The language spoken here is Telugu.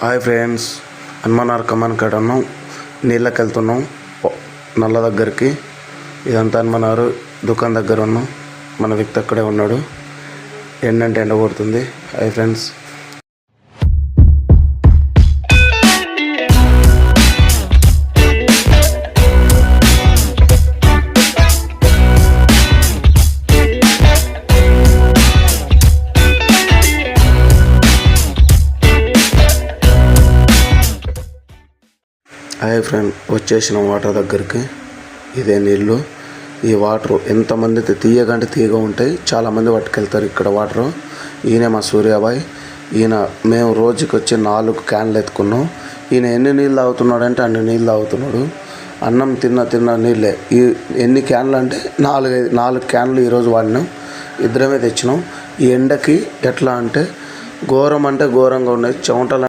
హాయ్ ఫ్రెండ్స్, హనుమానార్ కమాన్ కాడ ఉన్నాం. నీళ్ళకి వెళ్తున్నాం నల్ల దగ్గరికి. ఇదంతా హనుమానారు దుకాణం దగ్గర ఉన్నాం. మన వ్యక్తి అక్కడే ఉన్నాడు. ఎండంటే ఎండ కొడుతుంది. Hi friends. హాయ్ ఫ్రెండ్, వచ్చేసిన వాటర్ దగ్గరికి. ఇదే నీళ్ళు. ఈ వాటర్ ఎంతమంది తీయగంటే తీయగా ఉంటాయి. చాలామంది పట్టుకెళ్తారు ఇక్కడ వాటరు. ఈయన మా సూర్యాబాయ్. ఈయన మేము రోజుకి వచ్చి 4 క్యాన్లు ఎత్తుకున్నాం. ఈయన ఎన్ని నీళ్ళు తాగుతున్నాడంటే అన్ని నీళ్ళు తాగుతున్నాడు. అన్నం తిన్న నీళ్ళే. ఈ ఎన్ని క్యాన్లు అంటే 4 క్యాన్లు ఈరోజు వాడినాం. ఇద్దరమే తెచ్చినాం. ఈ ఎండకి ఎట్లా అంటే ఘోరంగా ఉన్నాయి. చెమటలు